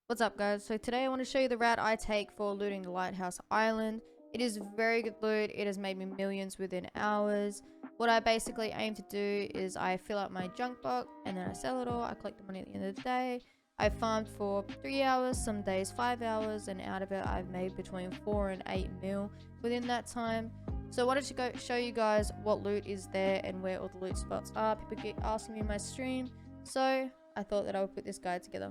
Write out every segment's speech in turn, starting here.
What's up, guys? So today I want to show you the route I take for looting the Lighthouse Island. It is very good loot. It has made me millions within hours. What I basically aim to do is I fill up my junk box and then I sell it all. I collect the money at the end of the day. I farmed for 3 hours, some days 5 hours, and out of it I've made between 4 and 8 mil within that time. So I wanted to show you guys what loot is there and where all the loot spots are. People keep asking me in my stream, so I thought that I would put this guide together.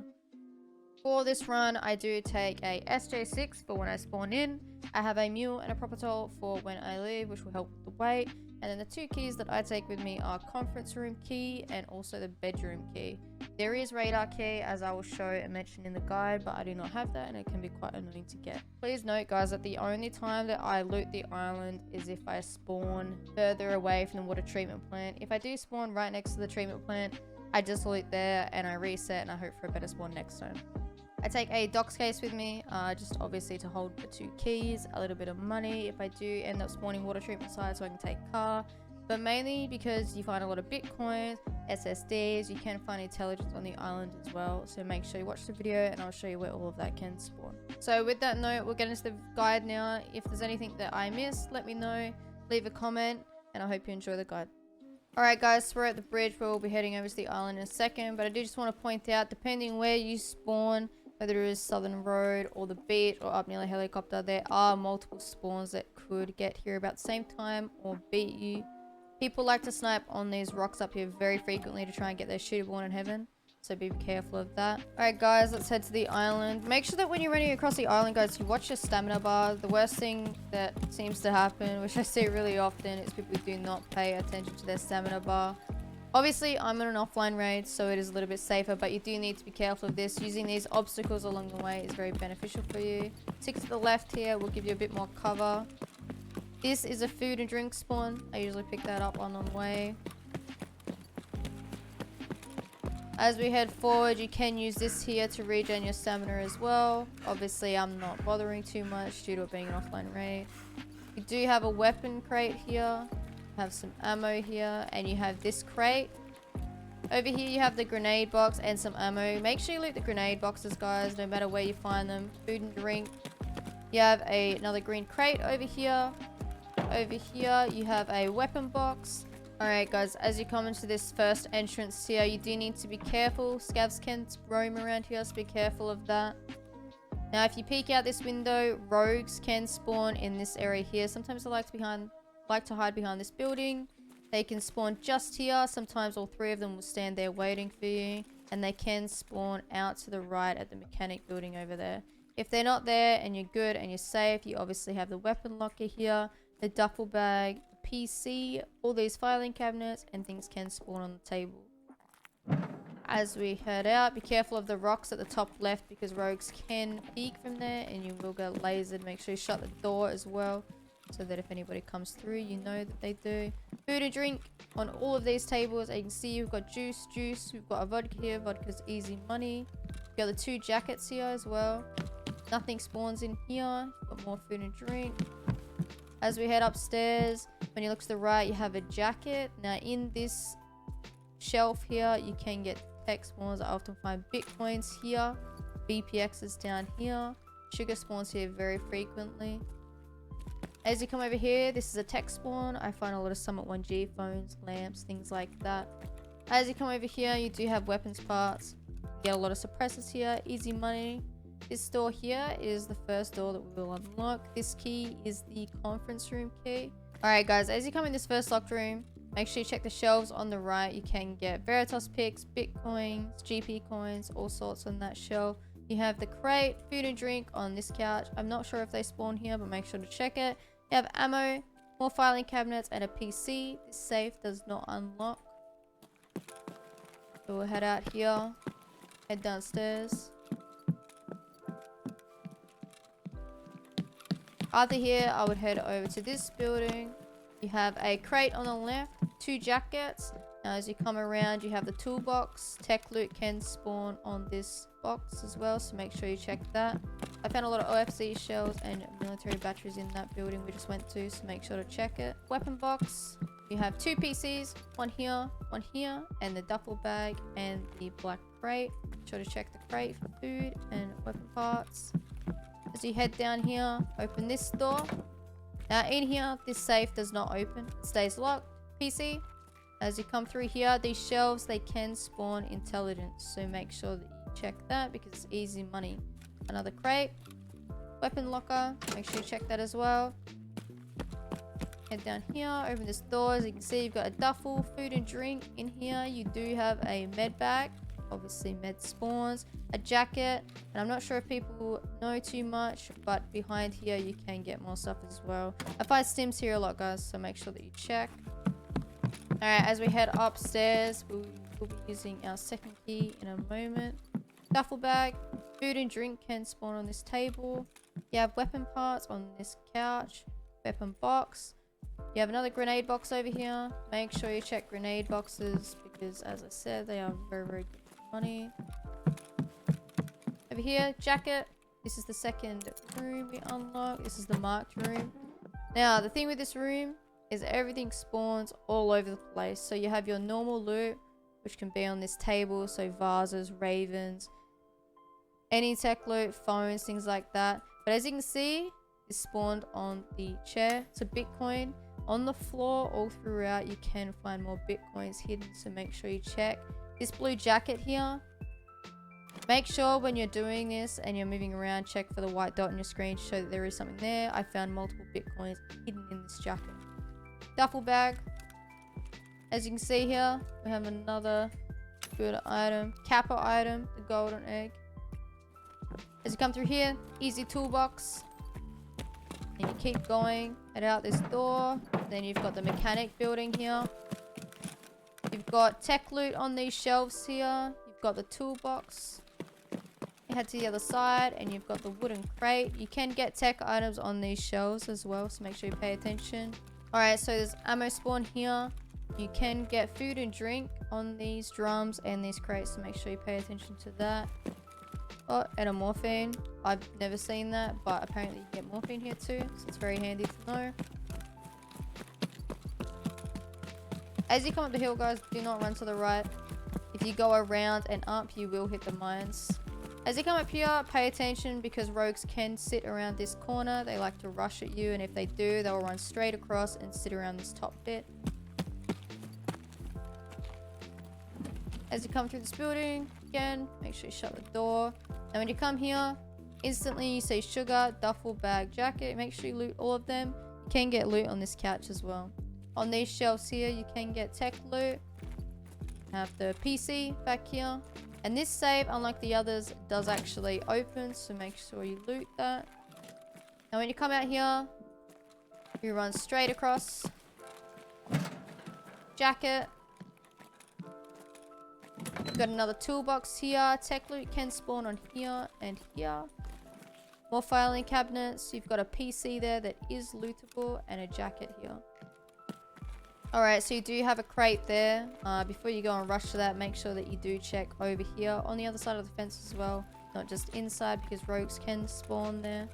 For this run, I do take a SJ6 for when I spawn in. I have a mule and a propitol for when I leave, which will help with the weight. And then the two keys that I take with me are conference room key and also the bedroom key. There is radar key, as I will show and mention in the guide, but I do not have that and it can be quite annoying to get. Please note, guys, that the only time that I loot the island is if I spawn further away from the water treatment plant. If I do spawn right next to the treatment plant, I just loot there and I reset and I hope for a better spawn next time. I take a docs case with me, just obviously to hold the two keys, a little bit of money if I do end up spawning water treatment side, so I can take car, but mainly because you find a lot of bitcoins, SSDs, you can find intelligence on the island as well, so make sure you watch the video and I'll show you where all of that can spawn. So with that note, we'll get into the guide now. If there's anything that I missed, let me know, leave a comment, and I hope you enjoy the guide. Alright guys, so we're at the bridge where we'll be heading over to the island in a second, but I do just want to point out, depending where you spawn, whether it is Southern Road or the beach or up near the helicopter, there are multiple spawns that could get here about the same time or beat you. People like to snipe on these rocks up here very frequently to try and get their shooter born in heaven, so be careful of that. Alright guys, let's head to the island. Make sure that when you're running across the island, guys, you watch your stamina bar. The worst thing that seems to happen, which I see really often, is people do not pay attention to their stamina bar. Obviously, I'm on an offline raid, so it is a little bit safer, but you do need to be careful of this. Using these obstacles along the way is very beneficial for you. Tick to the left here will give you a bit more cover. This is a food and drink spawn. I usually pick that up on the way. As we head forward, you can use this here to regen your stamina as well. Obviously, I'm not bothering too much due to it being an offline raid. You do have a weapon crate here. Have some ammo here, and you have this crate. Over here you have the grenade box and some ammo. Make sure you loot the grenade boxes, guys, no matter where you find them. Food and drink. You have another green crate over here. Over here you have a weapon box. Alright guys, as you come into this first entrance here, you do need to be careful. Scavs can roam around here, so be careful of that. Now if you peek out this window, rogues can spawn in this area here. Sometimes they like to hide behind this building. They can spawn just here. Sometimes all three of them will stand there waiting for you, and they can spawn out to the right at the mechanic building over there. If they're not there and you're good and you're safe, you obviously have the weapon locker here, the duffel bag, the PC, all these filing cabinets, and things can spawn on the table. As we head out, be careful of the rocks at the top left because rogues can peek from there and you will get lasered. Make sure you shut the door as well, so that if anybody comes through, you know that they do. Food and drink on all of these tables. As you can see, we've got juice. We've got a vodka here. Vodka's easy money. We've got the two jackets here as well. Nothing spawns in here. You've got more food and drink. As we head upstairs, when you look to the right, you have a jacket. Now in this shelf here, you can get tech spawns. I often find bitcoins here. BPXs down here. Sugar spawns here very frequently. As you come over here, this is a tech spawn. I find a lot of Summit 1G phones, lamps, things like that. As you come over here, you do have weapons parts. You get a lot of suppressors here, easy money. This door here is the first door that we will unlock. This key is the conference room key. Alright guys, as you come in this first locked room, make sure you check the shelves on the right. You can get Veritas picks, Bitcoins, GP coins, all sorts on that shelf. You have the crate, food and drink on this couch. I'm not sure if they spawn here, but make sure to check it. You have ammo, more filing cabinets, and a PC. This safe does not unlock. So we'll head out here, head downstairs. After here, I would head over to this building. You have a crate on the left, two jackets. Now as you come around, you have the toolbox. Tech loot can spawn on this box as well, so make sure you check that. I found a lot of OFC shells and military batteries in that building we just went to, so make sure to check it. Weapon box. You have two PCs, one here, and the duffel bag and the black crate. Make sure to check the crate for food and weapon parts. As you head down here, open this door. Now in here, this safe does not open. It stays locked. PC. As you come through here, these shelves, they can spawn intelligence. So make sure that you check that because it's easy money. Another crate. Weapon locker. Make sure you check that as well. Head down here, open this door. As you can see, you've got a duffel, food and drink. In here, you do have a med bag. Obviously, med spawns. A jacket. And I'm not sure if people know too much, but behind here, you can get more stuff as well. I find stims here a lot, guys, so make sure that you check. Alright, as we head upstairs, we'll be using our second key in a moment. Duffel bag. Food and drink can spawn on this table. You have weapon parts on this couch. Weapon box. You have another grenade box over here. Make sure you check grenade boxes because, as I said, they are very, very good for money. Over here, jacket. This is the second room we unlock. This is the marked room. Now, the thing with this room is everything spawns all over the place. So you have your normal loot, which can be on this table. So vases, ravens, any tech loot, phones, things like that. But as you can see, it's spawned on the chair. So Bitcoin on the floor all throughout. You can find more Bitcoins hidden. So make sure you check. This blue jacket here. Make sure when you're doing this and you're moving around, check for the white dot on your screen to show that there is something there. I found multiple Bitcoins hidden in this jacket. Duffel bag. As you can see here, we have another good item. Kappa item, the golden egg. As you come through here, easy toolbox. And you keep going, head out this door. Then you've got the mechanic building here. You've got tech loot on these shelves here. You've got the toolbox. You head to the other side and you've got the wooden crate. You can get tech items on these shelves as well, so make sure you pay attention. Alright, so there's ammo spawn here. You can get food and drink on these drums and these crates, so make sure you pay attention to that. Oh, and a morphine. I've never seen that, but apparently you get morphine here too, so it's very handy to know. As you come up the hill, guys, do not run to the right. If you go around and up, you will hit the mines. As you come up here, pay attention because rogues can sit around this corner. They like to rush at you, and if they do, they'll run straight across and sit around this top bit. As you come through this building, again, make sure you shut the door. And when you come here, instantly you see sugar, duffel bag, jacket. Make sure you loot all of them. You can get loot on this couch as well. On these shelves here, you can get tech loot. Have the PC back here. And this save, unlike the others, does actually open, so make sure you loot that. And when you come out here, you run straight across. Jacket. You've got another toolbox here. Tech loot can spawn on here and here. More filing cabinets. You've got a PC there that is lootable and a jacket here. Alright, so you do have a crate there. Before you go and rush to that, make sure that you do check over here on the other side of the fence as well. Not just inside, because rogues can spawn there.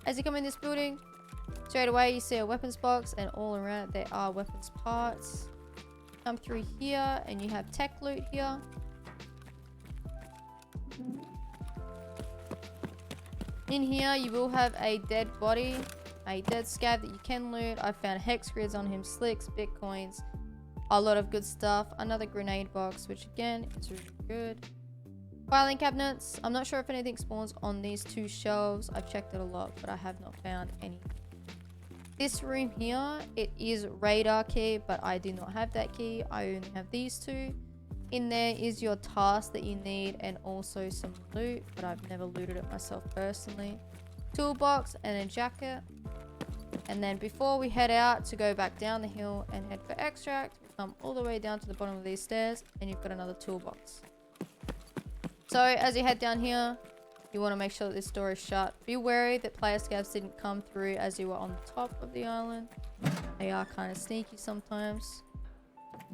As you come in this building, straight away you see a weapons box, and all around there are weapons parts. Come through here and you have tech loot here. In here you will have a dead body, a dead scav that you can loot. I found hex grids on him, slicks, bitcoins, a lot of good stuff. Another grenade box, which again is really good. Filing cabinets. I'm not sure if anything spawns on these two shelves. I've checked it a lot, but I have not found any. This room here, it is radar key, but I do not have that key. I only have these two. In there is your task that you need and also some loot, but I've never looted it myself personally. Toolbox and a jacket. And then before we head out to go back down the hill and head for extract, we come all the way down to the bottom of these stairs and you've got another toolbox. So as you head down here, you want to make sure that this door is shut. Be wary that player scavs didn't come through as you were on the top of the island. They are kind of sneaky sometimes.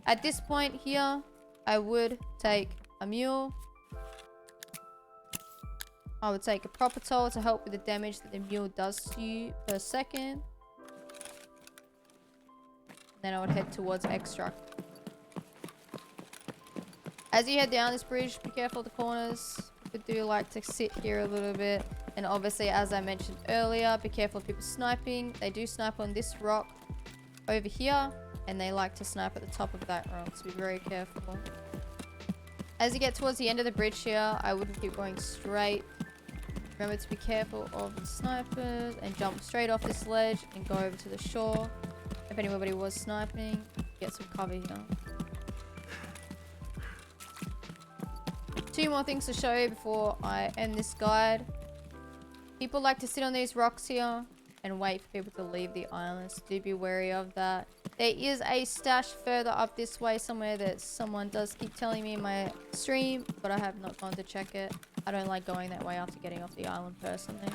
At this point here, I would take a mule. I would take a proper toll to help with the damage that the mule does to you per second. Then I would head towards extract. As you head down this bridge, be careful of the corners. People do like to sit here a little bit. And obviously, as I mentioned earlier, be careful of people sniping. They do snipe on this rock over here. And they like to snipe at the top of that rock. So be very careful. As you get towards the end of the bridge here, I wouldn't keep going straight. Remember to be careful of the snipers. And jump straight off this ledge and go over to the shore. If anybody was sniping, get some cover here. 2 more things to show you before I end this guide. People like to sit on these rocks here and wait for people to leave the island, so do be wary of that. There is a stash further up this way somewhere that someone does keep telling me in my stream, but I have not gone to check it. I don't like going that way after getting off the island personally.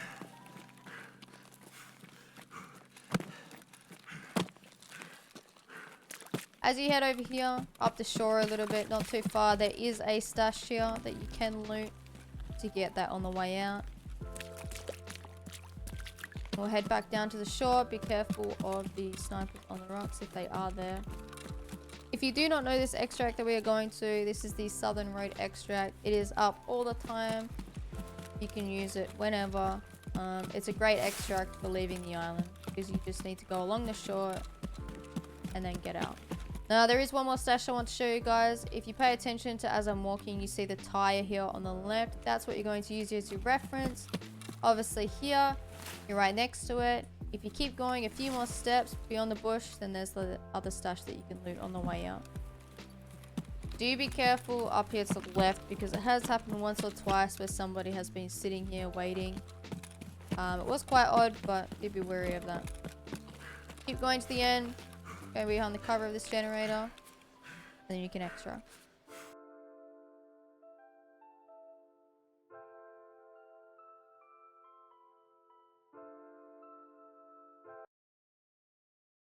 As you head over here, up the shore a little bit, not too far, there is a stash here that you can loot to get that on the way out. We'll head back down to the shore. Be careful of the snipers on the rocks if they are there. If you do not know this extract that we are going to, this is the Southern Road extract. It is up all the time. You can use it whenever. It's a great extract for leaving the island because you just need to go along the shore and then get out. Now there is one more stash I want to show you guys. If you pay attention to as I'm walking, you see the tire here on the left. That's what you're going to use as your reference. Obviously here, you're right next to it. If you keep going a few more steps beyond the bush, then there's the other stash that you can loot on the way out. Do be careful up here to the left because it has happened once or twice where somebody has been sitting here waiting. It was quite odd, but do be wary of that. Keep going to the end. Go behind the cover of this generator, and then you can extract.